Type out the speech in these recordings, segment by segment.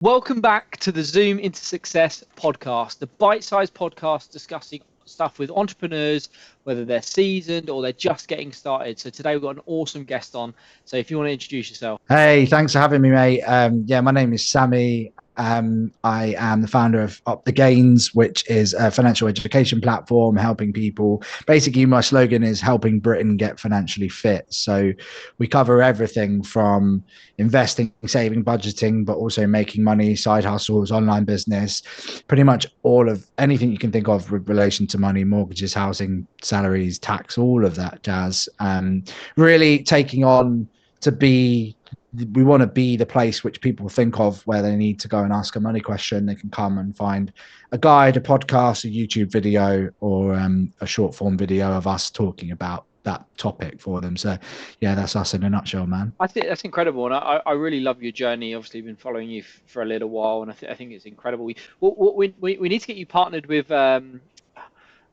Welcome back to the Zoom into Success podcast, the bite-sized podcast discussing stuff with entrepreneurs, whether they're seasoned or they're just getting started. So today we've got an awesome guest on. So if you want to introduce yourself. Hey, thanks for having me, mate. My name is Sammie. I am the founder of UpTheGains, which is a financial education platform helping people. Basically, my slogan is helping Britain get financially fit. So we cover everything from investing, saving, budgeting, but also making money, side hustles, online business, pretty much all of anything you can think of with relation to money, mortgages, housing, salaries, tax, all of that jazz. Really taking on to be we want to be the place which people think of where they need to go and ask a money question. They can come and find a guide, a podcast, a YouTube video, or a short form video of us talking about that topic for them. So yeah, that's us in a nutshell, man. I think that's incredible, and I really love your journey. Obviously, been following you for a little while, and I think it's incredible. We need to get you partnered with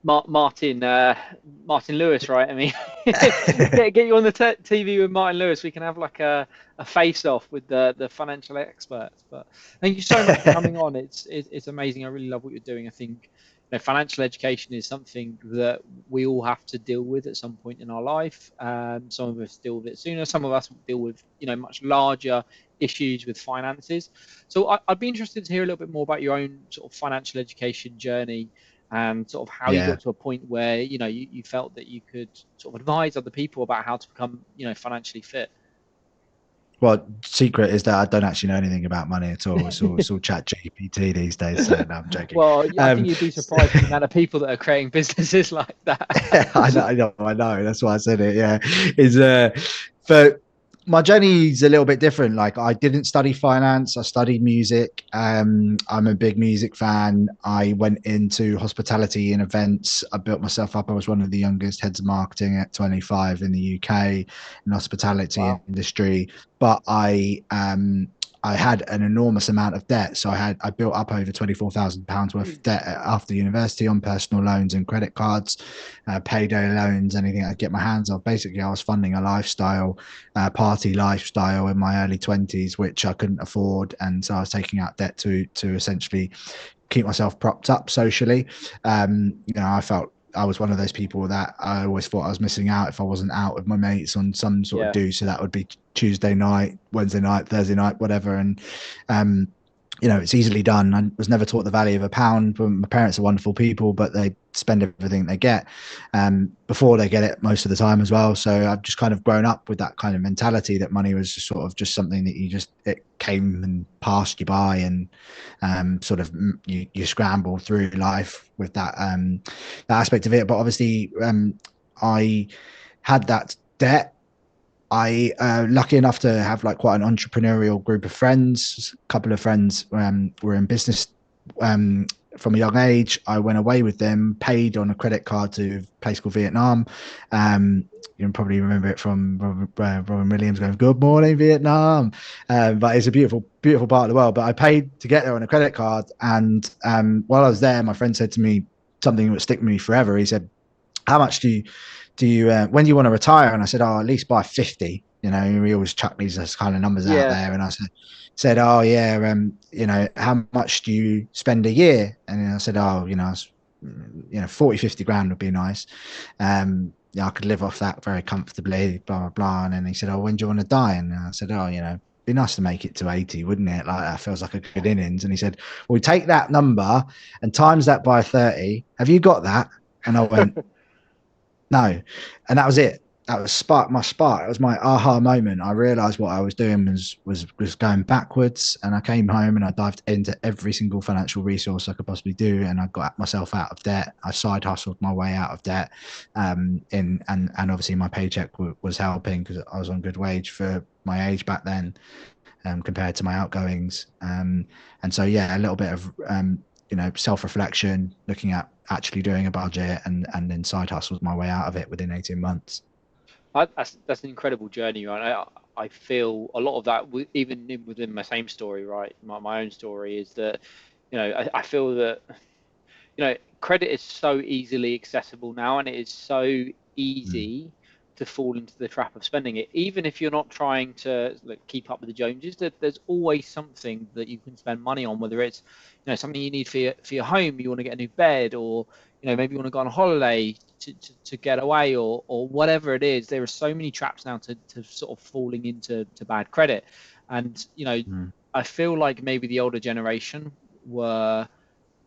Martin Lewis, right? I mean, get you on the TV with Martin Lewis. We can have like a face off with the financial experts. But thank you so much for coming on. It's amazing. I really love what you're doing. I think financial education is something that we all have to deal with at some point in our life. Some of us deal with it sooner. Some of us deal with much larger issues with finances. So I'd be interested to hear a little bit more about your own sort of financial education journey and sort of how you Yeah. got to a point where you felt that you could sort of advise other people about how to become financially fit. Well, secret is that I don't actually know anything about money at all. It's all chat GPT these days. So no, I'm joking. Well, I think Um, you'd be surprised with the amount of people that are creating businesses like that. I know. That's why I said it. Yeah, is but my journey's a little bit different. Like I didn't study finance. I studied music. I'm a big music fan. I went into hospitality and events. I built myself up. I was one of the youngest heads of marketing at 25 in the UK in hospitality Wow. industry. But I had an enormous amount of debt. So I built up over £24,000 worth of debt after university on personal loans and credit cards, payday loans, anything I could get my hands on. Basically, I was funding a lifestyle, party lifestyle in my early 20s, which I couldn't afford. And so I was taking out debt to essentially keep myself propped up socially. I felt I was one of those people that I always thought I was missing out if I wasn't out with my mates on some sort of Yeah. do. So that would be Tuesday night, Wednesday night, Thursday night, whatever. And um, it's easily done. I was never taught the value of a pound. My parents are wonderful people, but they spend everything they get before they get it most of the time as well. So I've just kind of grown up with that kind of mentality that money was sort of just something that it came and passed you by, and sort of you scramble through life with that aspect of it. But obviously, I had that debt. I lucky enough to have like quite an entrepreneurial group of friends. A couple of friends were in business from a young age. I went away with them, paid on a credit card to a place called Vietnam. You can probably remember it from Robin Williams going, "Good morning, Vietnam." But it's a beautiful, beautiful part of the world. But I paid to get there on a credit card, and while I was there, my friend said to me something that would stick with me forever. He said, "How much do you when do you want to retire?" And I said, "Oh, at least by 50." We always chuck these kind of numbers out Yeah. there. And I said, "Oh yeah, how much do you spend a year?" And I said, "Oh, 40, 50 grand would be nice. I could live off that very comfortably, blah, blah, blah." And then he said, "Oh, when do you want to die?" And I said, "Oh, be nice to make it to 80, wouldn't it? Like that feels like a good innings." And he said, "Well, take that number and times that by 30. Have you got that?" And I went, "No." And that was it. That was my spark. It was my aha moment. I realized what I was doing was going backwards. And I came home and I dived into every single financial resource I could possibly do. And I got myself out of debt. I side hustled my way out of debt. And obviously my paycheck was helping because I was on good wage for my age back then, compared to my outgoings. And so, yeah, a little bit of, self-reflection, looking at actually doing a budget, and then side hustled my way out of it within 18 months. That's an incredible journey, right? I feel a lot of that, even within my same story, right? My own story is that, I feel that, credit is so easily accessible now, and it is so Mm. easy to fall into the trap of spending it. Even if you're not trying to keep up with the Joneses, there's always something that you can spend money on, whether it's something you need for your home, you want to get a new bed, or maybe you want to go on a holiday to get away, or whatever it is. There are so many traps now to sort of falling into bad credit. And I feel like maybe the older generation were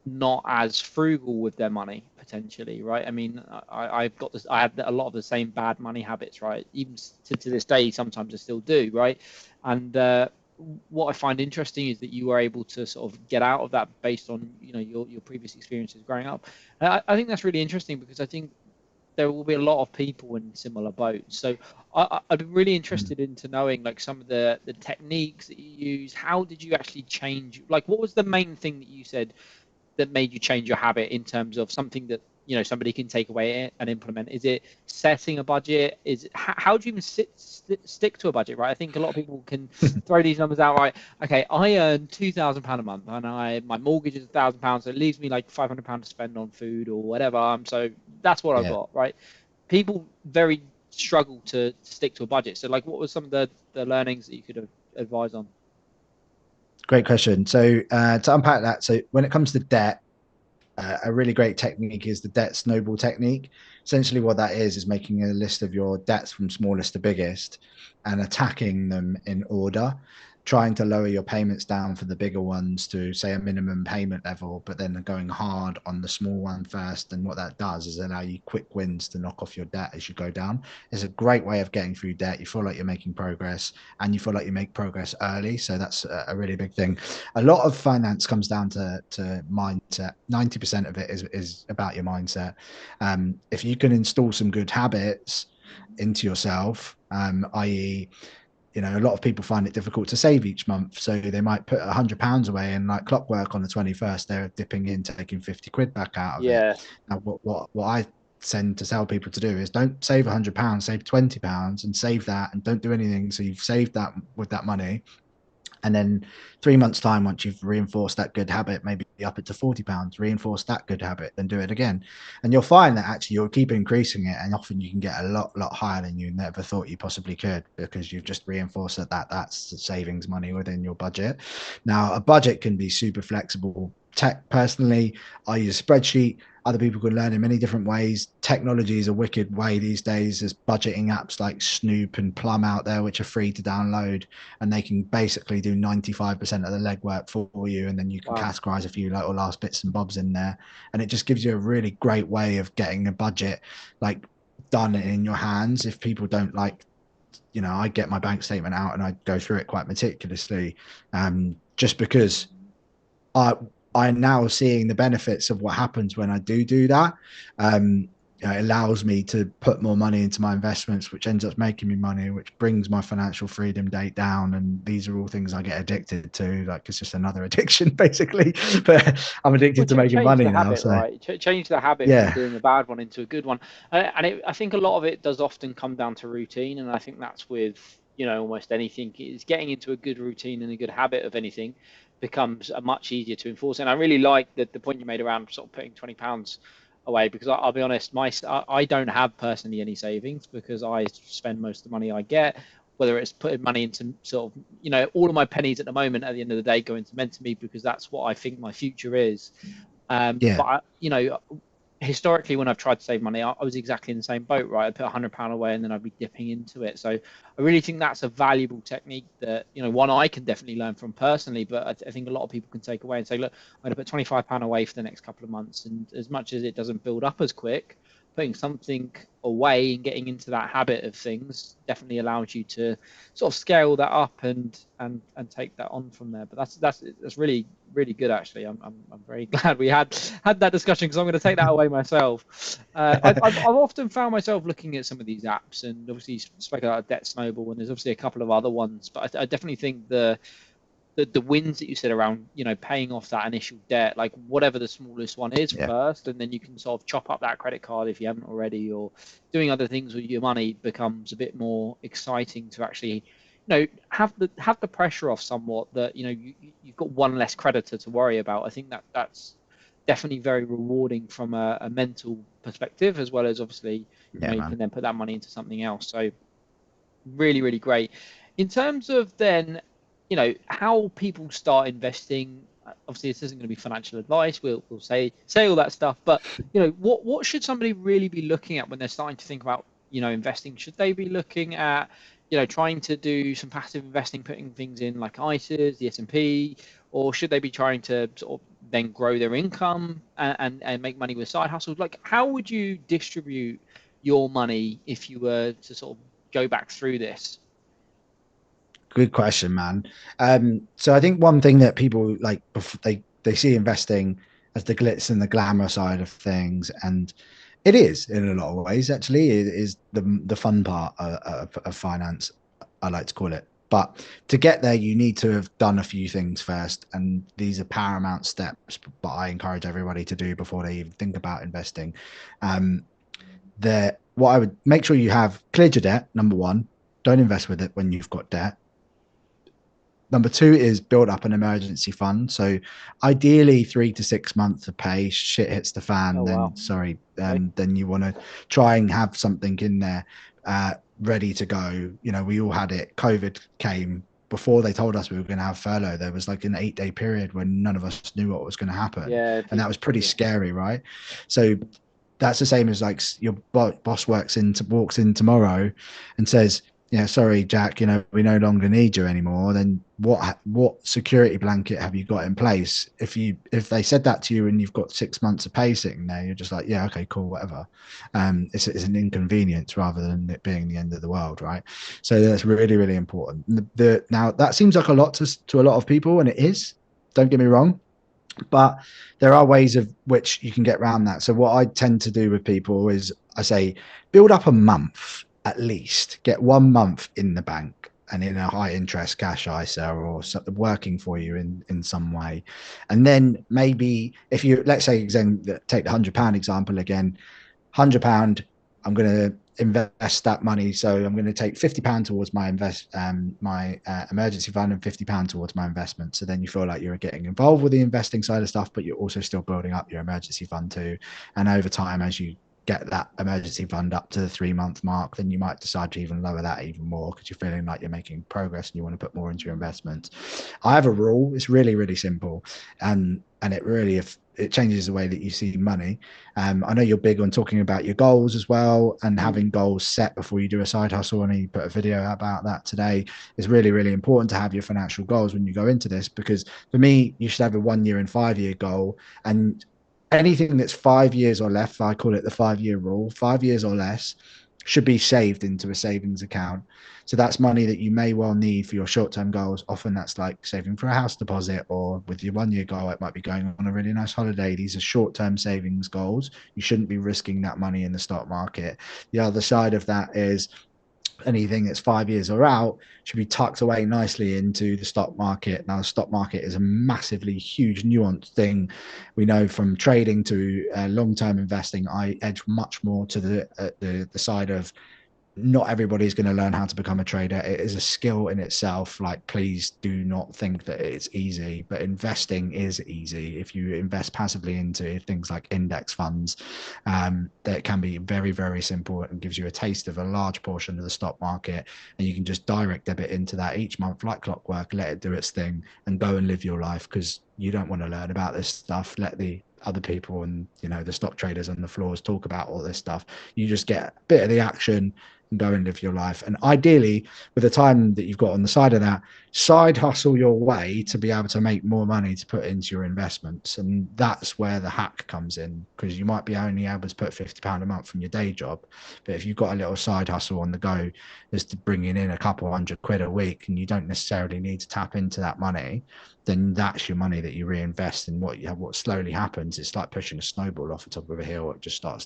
not as frugal with their money potentially, right? I mean, I have a lot of the same bad money habits, right? Even to this day, sometimes I still do, right? And what I find interesting is that you were able to sort of get out of that based on your previous experiences growing up. And I think that's really interesting, because I think there will be a lot of people in similar boats. So I'd be really interested into knowing like some of the techniques that you use. How did you actually change? Like, what was the main thing that you said that made you change your habit, in terms of something that somebody can take away and implement? Is it setting a budget? Is it, how do you even stick to a budget, right? I think a lot of people can throw these numbers out, right? Okay, I earn £2,000 a month, and my mortgage is £1,000, so it leaves me like £500 to spend on food or whatever. So that's what I've Yeah. got, right? People very struggle to stick to a budget. So like, what were some of the learnings that you could advise on? Great question. So to unpack that, so when it comes to debt, a really great technique is the debt snowball technique. Essentially, what that is making a list of your debts from smallest to biggest and attacking them in order, trying to lower your payments down for the bigger ones to, say, a minimum payment level, but then going hard on the small one first. And what that does is allow you quick wins to knock off your debt as you go down. It's a great way of getting through debt. You feel like you're making progress, and you feel like you make progress early. So that's a really big thing. A lot of finance comes down to mindset. 90% of it is about your mindset. If you can install some good habits into yourself, i.e., a lot of people find it difficult to save each month, so they might put £100 away, and like clockwork on the 21st, they're dipping in, taking 50 quid back out of it. Yeah. Now, what I tend to tell people to do is don't save £100, save £20 and save that, and don't do anything. So you've saved that with that money, and then 3 months time, once you've reinforced that good habit, maybe up it to £40, reinforce that good habit, then do it again. And you'll find that actually you'll keep increasing it, and often you can get a lot higher than you never thought you possibly could, because you've just reinforced that's savings money within your budget. Now, a budget can be super flexible. Personally, I use a spreadsheet. Other people can learn in many different ways. Technology is a wicked way these days. There's budgeting apps like Snoop and Plum out there, which are free to download, and they can basically do 95% of the legwork for you. And then you can categorize a few little last bits and bobs in there. And it just gives you a really great way of getting a budget like done in your hands. If people don't like, I get my bank statement out and I go through it quite meticulously, just because I'm now seeing the benefits of what happens when I do that. It allows me to put more money into my investments, which ends up making me money, which brings my financial freedom date down. And these are all things I get addicted to. Like, it's just another addiction, basically. But I'm addicted to making money now. Habit, so right? Change the habit from doing a bad one into a good one. And I think a lot of it does often come down to routine. And I think that's with almost anything, is getting into a good routine and a good habit of anything becomes much easier to enforce. And I really like the point you made around sort of putting £20 away, because I'll be honest, I don't have personally any savings, because I spend most of the money I get, whether it's putting money into sort of, all of my pennies at the moment at the end of the day go into Mentally, because that's what I think my future is. But historically, when I've tried to save money, I was exactly in the same boat, right? I'd put £100 away and then I'd be dipping into it. So I really think that's a valuable technique that, one I can definitely learn from personally, but I think a lot of people can take away and say, look, I'm going to put £25 away for the next couple of months. And as much as it doesn't build up as quick, putting something away and getting into that habit of things definitely allows you to sort of scale that up and take that on from there. But that's really good, actually. I'm very glad we had that discussion, because I'm going to take that away myself. I've often found myself looking at some of these apps, and obviously spoke about Debt Snowball, and there's obviously a couple of other ones, but I definitely think the wins that you said around paying off that initial debt, like whatever the smallest one is first, and then you can sort of chop up that credit card if you haven't already, or doing other things with your money becomes a bit more exciting to actually have the pressure off somewhat, that you've got one less creditor to worry about. I think that's definitely very rewarding from a mental perspective, as well as obviously, Yeah, you man. can then put that money into something else. So really, really great. In terms of then, how people start investing. Obviously, this isn't going to be financial advice. We'll say all that stuff, but what should somebody really be looking at when they're starting to think about investing? Should they be looking at trying to do some passive investing, putting things in like ISAs, the S&P, or should they be trying to sort of then grow their income and make money with side hustles? Like, how would you distribute your money if you were to sort of go back through this? Good question, man. So I think one thing that people like, they see investing as the glitz and the glamour side of things, and it is in a lot of ways. Actually, it is the fun part of finance, I like to call it. But to get there, you need to have done a few things first, and these are paramount steps. But I encourage everybody to do before they even think about investing. Um, what I would make sure you have cleared your debt. Number one, don't invest with it when you've got debt. Number two is build up an emergency fund. So ideally 3 to 6 months of pay, shit hits the Oh fan, wow. then sorry, Okay. then you want to try and have something in there ready to go. We all had it. COVID came before they told us we were going to have furlough. There was like an 8-day period when none of us knew what was going to happen. Yeah, And that was pretty yeah. scary, right? So that's the same as like your boss walks in tomorrow and says, yeah, sorry, Jack, we no longer need you anymore. Then what security blanket have you got in place? If they said that to you and you've got 6 months of pay sitting there, you're just like, yeah, okay, cool, whatever. It's an inconvenience rather than it being the end of the world, right? So that's really, really important. Now that seems like a lot to a lot of people, and it is. Don't get me wrong, but there are ways of which you can get around that. So what I tend to do with people is I say build up a month at least, get 1 month in the bank and in a high interest cash ISA or something working for you in some way. And then maybe if you, let's say, take the £100 example again, £100, I'm going to invest that money. So I'm going to take £50 towards my emergency fund and £50 towards my investment. So then you feel like you're getting involved with the investing side of stuff, but you're also still building up your emergency fund too. And over time, as you get that emergency fund up to the 3 month mark, then you might decide to even lower that even more because you're feeling like you're making progress and you want to put more into your investments. I have a rule. It's really, really simple. And it really, if it changes the way that you see money. I know you're big on talking about your goals as well and Mm. having goals set before you do a side hustle. And you put a video about that today. It's really, really important to have your financial goals when you go into this, because for me, you should have a 1 year and 5 year goal. And anything that's 5 years or less, I call it the 5 year rule, 5 years or less should be saved into a savings account. So that's money that you may well need for your short-term goals. Often that's like saving for a house deposit, or with your 1 year goal, it might be going on a really nice holiday. These are short-term savings goals. You shouldn't be risking that money in the stock market. The other side of that is anything that's 5 years or out should be tucked away nicely into the stock market. Now, the stock market is a massively huge, nuanced thing. We know from trading to long-term investing, I edge much more to the side of not everybody is going to learn how to become a trader. It is a skill in itself. Like, please do not think that it's easy, but investing is easy. If you invest passively into things like index funds, that can be very, very simple and gives you a taste of a large portion of the stock market. And you can just direct debit into that each month like clockwork, let it do its thing and go and live your life, because you don't want to learn about this stuff. Let the other people and the stock traders on the floors talk about all this stuff. You just get a bit of the action and go and live your life. And ideally, with the time that you've got on the side of that, side hustle your way to be able to make more money to put into your investments. And that's where the hack comes in, because you might be only able to put £50 a month from your day job. But if you've got a little side hustle on the go, just to bringing in a couple £100 a week, and you don't necessarily need to tap into that money, then that's your money that you reinvest. And what slowly happens, it's like pushing a snowball off the top of a hill. It just starts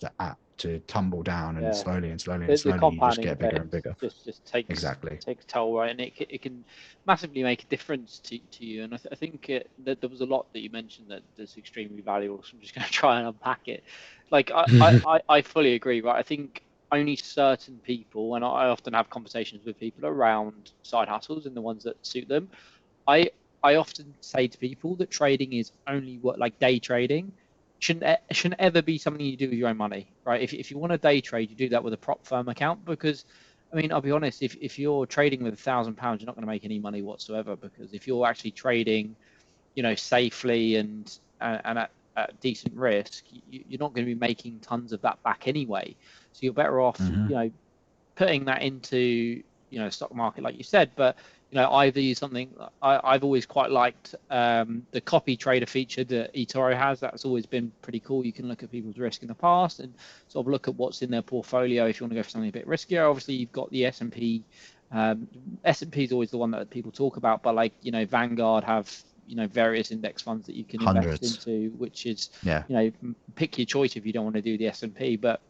to tumble down, and Yeah. slowly and slowly and The slowly you just compounding get bigger and effect bigger. just takes Exactly. takes toll, right? And it can massively make a difference to you. And I think that there was a lot that you mentioned that's extremely valuable. So I'm just going to try and unpack it. Like I fully agree, right? I think only certain people, and I often have conversations with people around side hustles and the ones that suit them. I I often say to people that trading is only what, like day trading, shouldn't ever be something you do with your own money, right? If you want to day trade, you do that with a prop firm account because, I mean, I'll be honest, if you're trading with £1,000, you're not going to make any money whatsoever because if you're actually trading, safely and at decent risk, you're not going to be making tons of that back anyway. So you're better off, Hmm. putting that into stock market like you said. But either use something. I've always quite liked the copy trader feature that eToro has. That's always been pretty cool. You can look at people's risk in the past and sort of look at what's in their portfolio if you want to go for something a bit riskier. Obviously you've got the S&P. S&P is always the one that people talk about, but like Vanguard have various index funds that you can invest Hundreds. into, which is Yeah. pick your choice if you don't want to do the S&P. But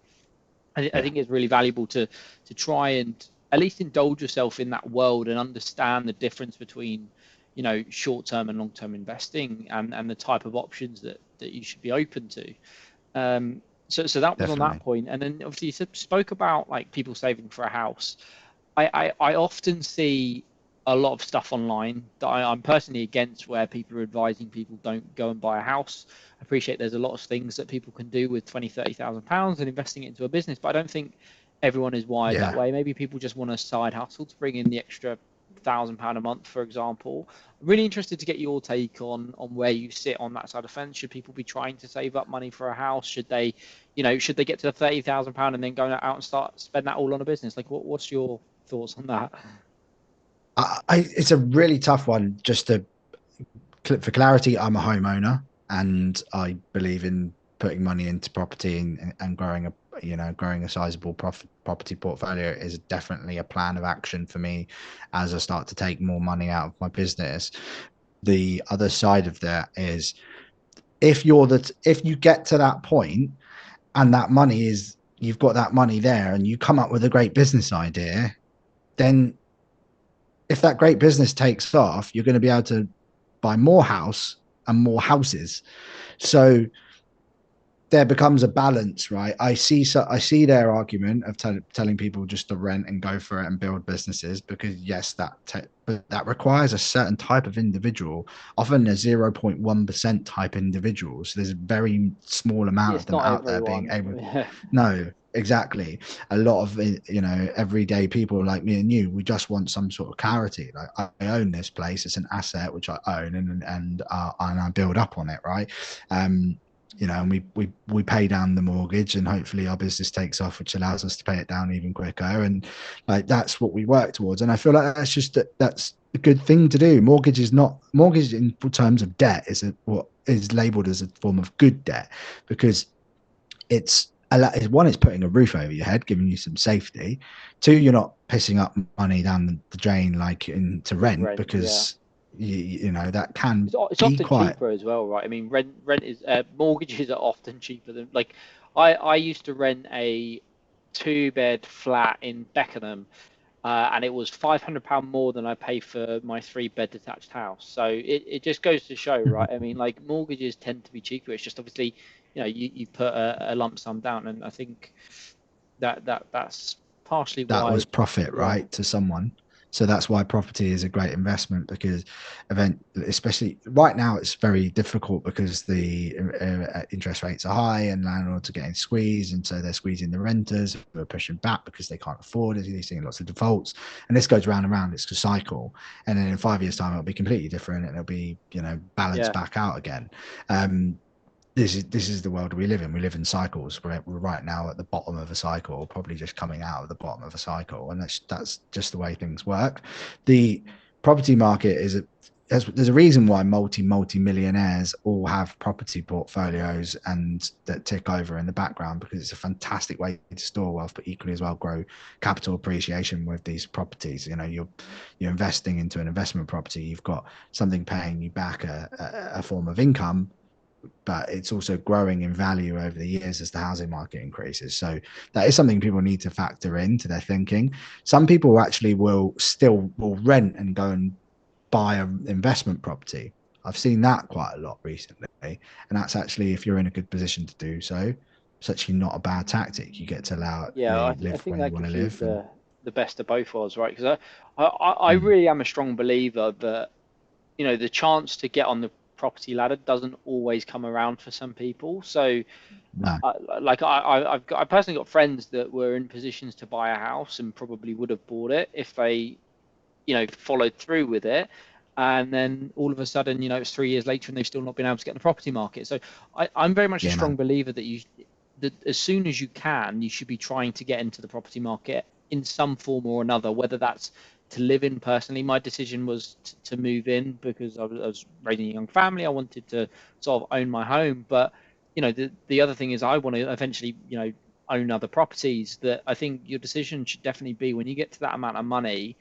I Yeah. think it's really valuable to try and at least indulge yourself in that world and understand the difference between short-term and long-term investing and the type of options that you should be open to. So that was on that Definitely. point. And then obviously you spoke about like people saving for a house. I often see a lot of stuff online that I'm personally against, where people are advising people don't go and buy a house. I appreciate there's a lot of things that people can do with 20, £30,000 and investing it into a business, but I don't think everyone is wired that Yeah. way. Maybe people just want a side hustle to bring in the extra £1,000 a month, for example. I'm really interested to get your take on where you sit on that side of the fence. Should people be trying to save up money for a house? Should they get to the £30,000 and then go out and start spend that all on a business? Like, what's your thoughts on that? It's a really tough one. Just to for clarity, I'm a homeowner, and I believe in putting money into property and growing a sizable property portfolio is definitely a plan of action for me as I start to take more money out of my business. The other side of that is, if you get to that point and that money is you've got that money there and you come up with a great business idea, then if that great business takes off, you're going to be able to buy more house and more houses. So there becomes a balance, right? I see their argument of telling people just to rent and go for it and build businesses, because yes, but that requires a certain type of individual, often a 0.1% type individual. So there's a very small amount of It's them not out there being everyone. able. No, exactly. A lot of everyday people like me and you, we just want some sort of clarity. Like, I own this place; it's an asset which I own, and I build up on it, right? And we pay down the mortgage, and hopefully our business takes off, which allows us to pay it down even quicker. And like, that's what we work towards. And I feel like that's a good thing to do. Mortgage in terms of debt what is labeled as a form of good debt, because it's putting a roof over your head, giving you some safety. Two, you're not pissing up money down the drain like into With rent, rent, yeah. because that can It's be often quite. cheaper as well, right? I mean, rent is mortgages are often cheaper than like I used to rent a two-bed flat in Beckenham, and it was £500 more than I pay for my three-bed detached house. So it just goes to show, right? I mean, like mortgages tend to be cheaper. It's just obviously, you put a lump sum down, and I think that's partially That was why, profit, yeah, right, to someone. So that's why property is a great investment, because especially right now, it's very difficult because the interest rates are high and landlords are getting squeezed, and so they're squeezing the renters who are pushing back because they can't afford it. They're seeing lots of defaults, and this goes round and round. It's a cycle, and then in 5 years' time, it'll be completely different, and it'll be balanced yeah, back out again. Um, this is the world we live in. We live in cycles. We're right now at the bottom of a cycle, probably just coming out of the bottom of a cycle, and that's just the way things work. The property market there's a reason why multi millionaires all have property portfolios and that tick over in the background, because it's a fantastic way to store wealth, but equally as well grow capital appreciation with these properties. You're investing into an investment property. You've got something paying you back a form of income, but it's also growing in value over the years as the housing market increases. So that is something people need to factor into their thinking. Some people actually will rent and go and buy an investment property. I've seen that quite a lot recently, and that's actually, if you're in a good position to do so, it's actually not a bad tactic. You get to yeah. I live think where you that want to gives you live, and the best of both worlds, right? Because I mm, really am a strong believer that the chance to get on property ladder doesn't always come around for some people. So No. I personally got friends that were in positions to buy a house and probably would have bought it if they, followed through with it. And then all of a sudden, it's 3 years later and they've still not been able to get in the property market. So I'm very much a Yeah, strong man. believer that as soon as you can, you should be trying to get into the property market in some form or another, whether that's to live in personally. My decision was to move in because I was raising a young family. I wanted to sort of own my home. But, the other thing is I want to eventually, own other properties. That I think your decision should definitely be when you get to that amount of money,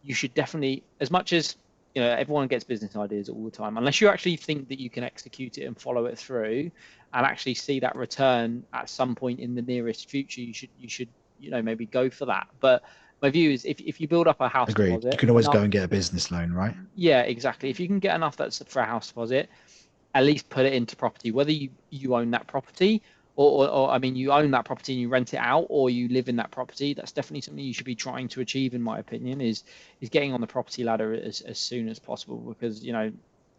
you should definitely, as much as everyone gets business ideas all the time, unless you actually think that you can execute it and follow it through and actually see that return at some point in the nearest future, you should maybe go for that. But my view is if you build up a house Agreed. You deposit can always enough, go and get a business loan, right? yeah, exactly. If you can get enough that's for a house deposit, at least put it into property, whether you own that property or I mean, you own that property and you rent it out or you live in that property. That's definitely something you should be trying to achieve, in my opinion, is getting on the property ladder as soon as possible. Because,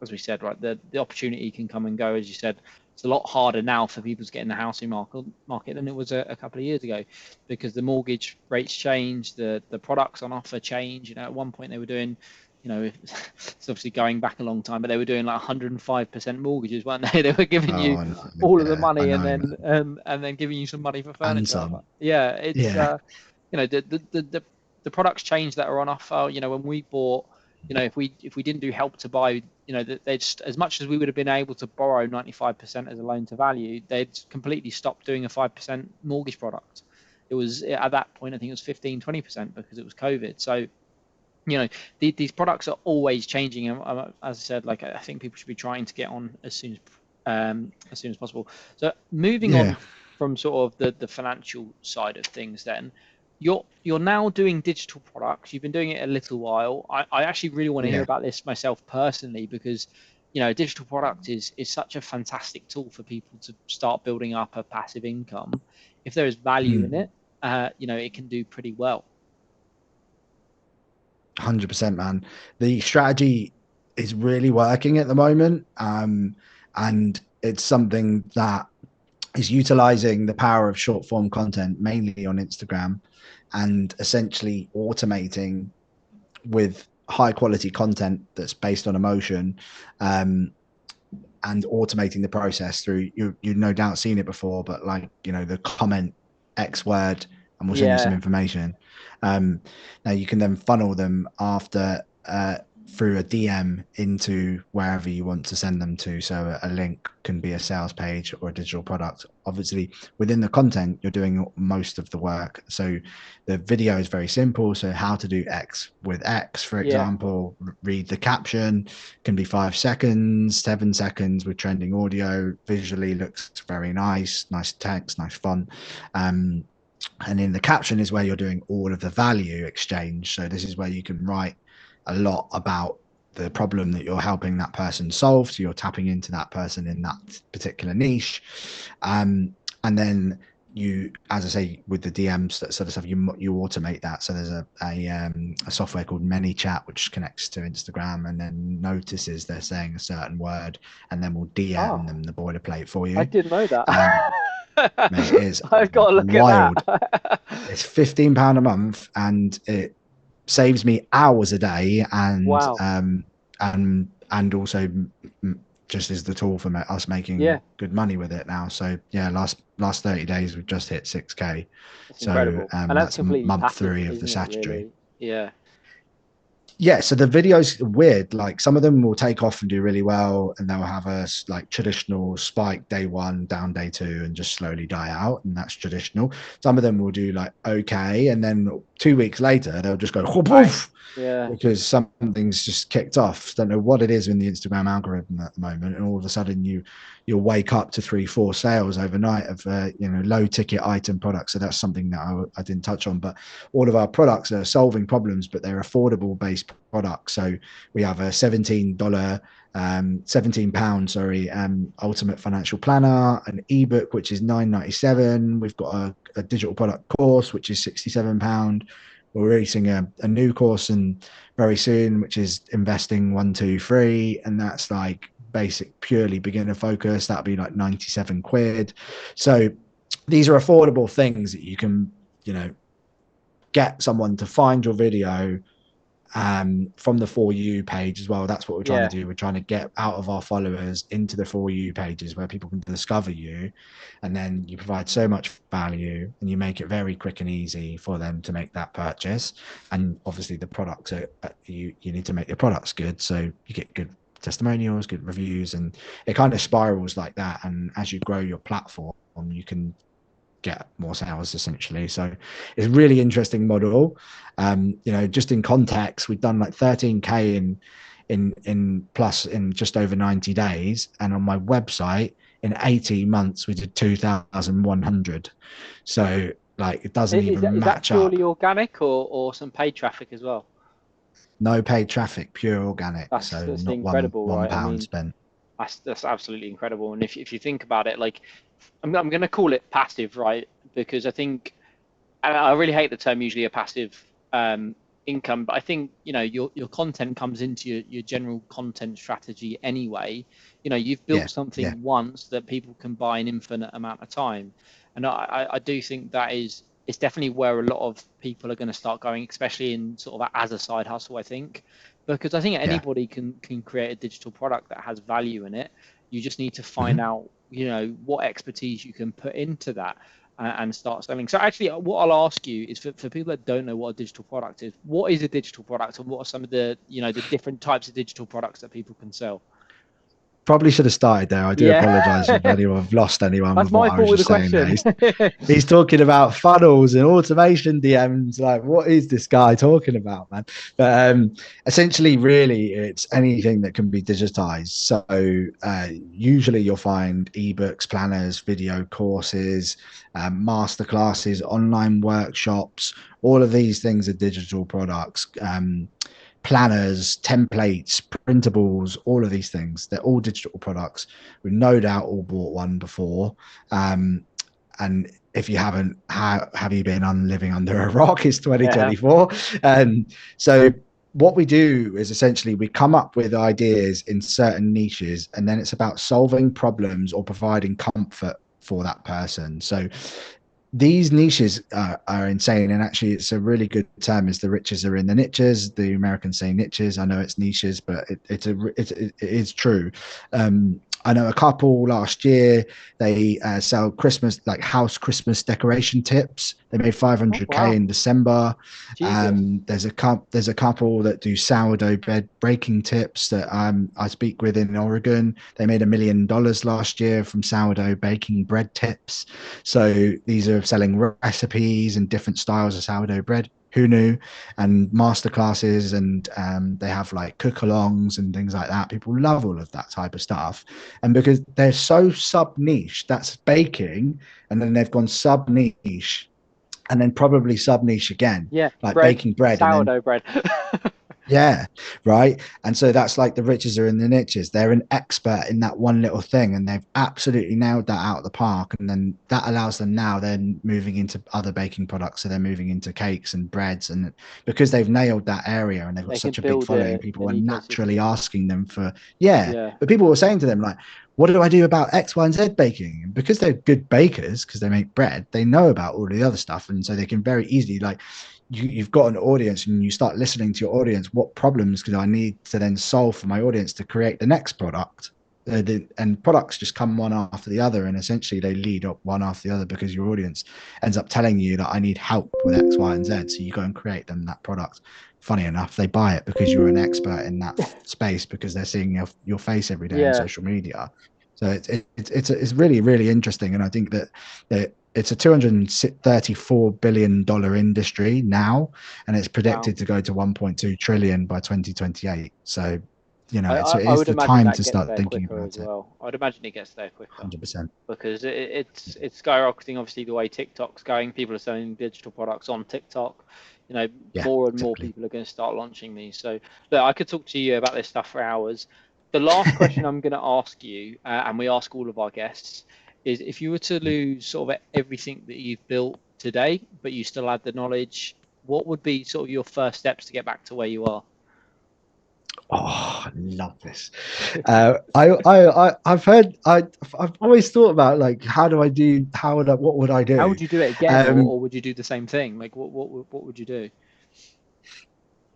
as we said, right, the opportunity can come and go. As you said, it's a lot harder now for people to get in the housing market than it was a couple of years ago, because the mortgage rates change, the products on offer change. At one point they were doing, it's obviously going back a long time, but they were doing like 105% mortgages, weren't they? They were giving you Oh, no, all of the yeah, I money and know, then man. giving you some money for And furniture. some. Yeah, it's Yeah. the products change that are on offer. When we bought, if we didn't do Help to Buy, they just, as much as we would have been able to borrow 95% as a loan to value, they'd completely stopped doing a 5% mortgage product. It was at that point, I think it was 15-20% because it was COVID. So these products are always changing, and as I said, like I think people should be trying to get on as soon as possible. So moving Yeah. on from sort of the financial side of things, then you're now doing digital products. You've been doing it a little while. I actually really want to hear Yeah. about this myself personally, because digital product is such a fantastic tool for people to start building up a passive income. If there is value in Mm. it, it can do pretty well. 100%, man. The strategy is really working at the moment. And it's something that is utilizing the power of short form content, mainly on Instagram, and essentially automating with high quality content that's based on emotion, um, and automating the process through you no doubt seen it before, but like, the comment X word and we'll send you some Yeah. information. Now you can then funnel them after through a DM into wherever you want to send them to. So a link can be a sales page or a digital product. Obviously, within the content, you're doing most of the work. So the video is very simple. So how to do X with X, for Yeah. example, read the caption, can be 5 seconds, 7 seconds with trending audio, visually looks very nice, nice text, nice font. And in the caption is where you're doing all of the value exchange. So this is where you can write a lot about the problem that you're helping that person solve. So you're tapping into that person in that particular niche. And then you, as I say, with the DMs, that sort of stuff, you automate that. So there's a software called ManyChat which connects to Instagram and then notices they're saying a certain word, and then will DM Oh, them the boilerplate for I you. didn't know Um, Mate, it that. is I've got to look at wild. that. It's £15 a month, and it saves me hours a day, Wow. and also just is the tool for us making Yeah, good money with it now. So yeah, last 30 days we've just hit 6K. that's So incredible. And that's that's completely month passive, 3 of the isn't it, statutory. really? Yeah. Yeah, so the videos are weird. Like some of them will take off and do really well, and they'll have a like traditional spike day one, down day two, and just slowly die out, and that's traditional. Some of them will do like okay, and then 2 weeks later they'll just go whoop, Bang. woof, Yeah. because something's just kicked off. Don't know what it is in the Instagram algorithm at the moment, and all of a sudden you'll wake up to 3-4 sales overnight of low ticket item products. So that's something that I didn't touch on, but all of our products are solving problems, but they're affordable based products. So we have a £17, sorry, ultimate financial planner, an ebook which is £9.97. We've got a digital product course which is £67. We're releasing a new course and very soon, which is investing 1, 2, 3, and that's like basic, purely beginner focus, that'd be like 97 quid. So these are affordable things that you can, you know, get someone to find your video from the For You page as well. That's what we're trying to do. We're trying to get out of our followers into the For You pages where people can discover you, and then you provide so much value and you make it very quick and easy for them to make that purchase. And obviously the products are, you need to make your products good, so you get good testimonials, good reviews, and it kind of spirals like that. And as you grow your platform, you can get more sales essentially. So it's a really interesting model. You know, just in context, we've done like 13k in plus in just over 90 days, and on my website in 18 months we did 2,100. So like it doesn't even match up. Is that purely organic or some paid traffic as well? No paid traffic, pure organic. That's Not incredible, one right? I pound mean, spent. that's absolutely incredible. And if you think about it, like I'm going to call it passive, right? Because I think, and I really hate the term usually a passive income, but I think, you know, your content comes into your general content strategy anyway. You know, you've built something once that people can buy an infinite amount of time. And I do think that it's definitely where a lot of people are going to start going, especially in sort of as a side hustle, I think, because I think anybody can create a digital product that has value in it. You just need to find out, you know, what expertise you can put into that and start selling. So actually, what I'll ask you is for people that don't know what a digital product is, what is a digital product, and what are some of the, you know, the different types of digital products that people can sell? Probably should have started there. I do apologize if anyone I've lost anyone That's with what my I fault was with the just saying there. question. He's talking about funnels and automation DMs. Like, what is this guy talking about, man? But essentially, really, it's anything that can be digitized. So usually you'll find ebooks, planners, video courses, masterclasses, online workshops. All of these things are digital products. Planners, templates, printables, all of these things, they're all digital products. We've no doubt all bought one before. And if you haven't, how have you been living under a rock? It's 2024. So what we do is essentially we come up with ideas in certain niches, and then it's about solving problems or providing comfort for that person. So these niches are insane, and actually it's a really good term, is the riches are in the niches. The Americans say niches. I know it's niches, but it is true. I know a couple last year, they sell Christmas, like house Christmas decoration tips. They made 500k in December. There's a couple that do sourdough bread breaking tips that I speak with in Oregon. They made $1 million last year from sourdough baking bread tips. So these are selling recipes and different styles of sourdough bread. Who knew? And masterclasses, and they have like cook-alongs and things like that. People love all of that type of stuff, and because they're so sub niche, that's baking, and then they've gone sub niche, and then probably sub niche again, like bread, baking bread, sourdough bread. Yeah, right. And so that's like the riches are in the niches. They're an expert in that one little thing, and they've absolutely nailed that out of the park. And then that allows them now then moving into other baking products. So they're moving into cakes and breads, and because they've nailed that area and they've got such a big following, people are naturally asking them for But people were saying to them like, what do I do about X, Y, and Z baking? And because they're good bakers, because they make bread, they know about all the other stuff, and so they can very easily like. You've got an audience, and you start listening to your audience. What problems could I need to then solve for my audience to create the next product? And products just come one after the other, and essentially they lead up one after the other because your audience ends up telling you that I need help with X, Y, and Z. So you go and create them that product. Funny enough, they buy it because you're an expert in that space, because they're seeing your face every day on social media. So it's really, really interesting, and I think that it's a $234 billion industry now, and it's predicted to go to 1.2 trillion by 2028. So, you know, it's the time to start thinking about it. I'd imagine it gets there quicker. 100%. Because it's skyrocketing. Obviously, the way TikTok's going, people are selling digital products on TikTok. You know, more and more people are going to start launching these. So, look, I could talk to you about this stuff for hours. The last question I'm going to ask you, and we ask all of our guests, is if you were to lose sort of everything that you've built today, but you still had the knowledge, what would be sort of your first steps to get back to where you are? Oh, I love this. I've heard, I've always thought about like, what would I How do? would you do it again, Um, or would you do the same thing? Like, what would you do?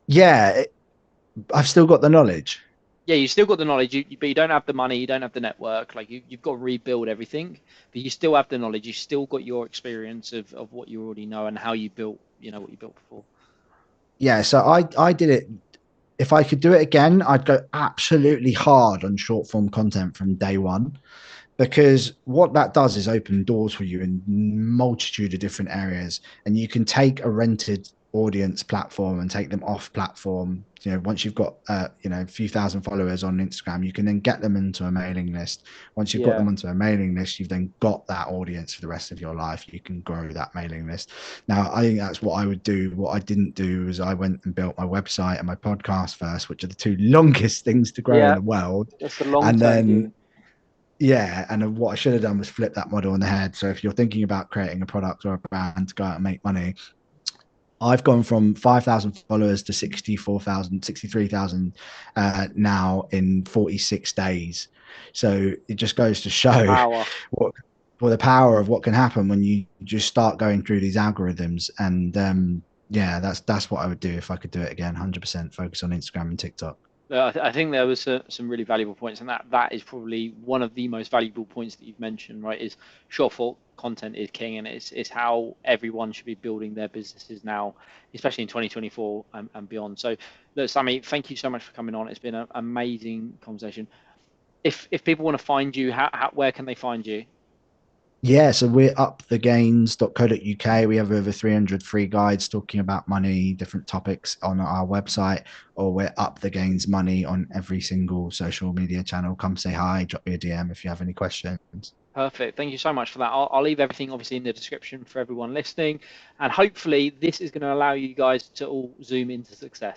yeah, I've still got the knowledge. Yeah, you still got the knowledge, but you don't have the money, you don't have the network. Like you've got to rebuild everything, but you still have the knowledge. You still got your experience of what you already know and how you built, what you built before. Yeah, so I did it. If I could do it again, I'd go absolutely hard on short form content from day one, because what that does is open doors for you in multitude of different areas, and you can take a rented audience platform and take them off platform. Once you've got a few thousand followers on Instagram, you can then get them into a mailing list. Once you've got Yeah, them onto a mailing list, you've then got that audience for the rest of your life. You can grow that mailing list. Now, I think that's what I would do. What I didn't do was I went and built my website and my podcast first, which are the two longest things to grow in yeah, the world. that's the long And term then view. yeah, and what I should have done was flip that model on the head. So if you're thinking about creating a product or a brand to go out and make money, I've gone from 5,000 followers to 64,000, 63,000 now in 46 days. So it just goes to show Power. what the power of what can happen when you just start going through these algorithms. And yeah, that's what I would do if I could do it again. 100% focus on Instagram and TikTok. I think there was some really valuable points, and that is probably one of the most valuable points that you've mentioned. Right, is short form content is king, and it's how everyone should be building their businesses now, especially in 2024 and beyond. So, look, Sammie, thank you so much for coming on. It's been an amazing conversation. If people want to find you, where can they find you? Yeah, so we're upthegains.co.uk. We have over 300 free guides talking about money, different topics on our website, or we're Up the Gains Money on every single social media channel. Come say hi, drop me a DM if you have any questions. Perfect. Thank you so much for that. I'll leave everything obviously in the description for everyone listening, and hopefully this is going to allow you guys to all zoom into success.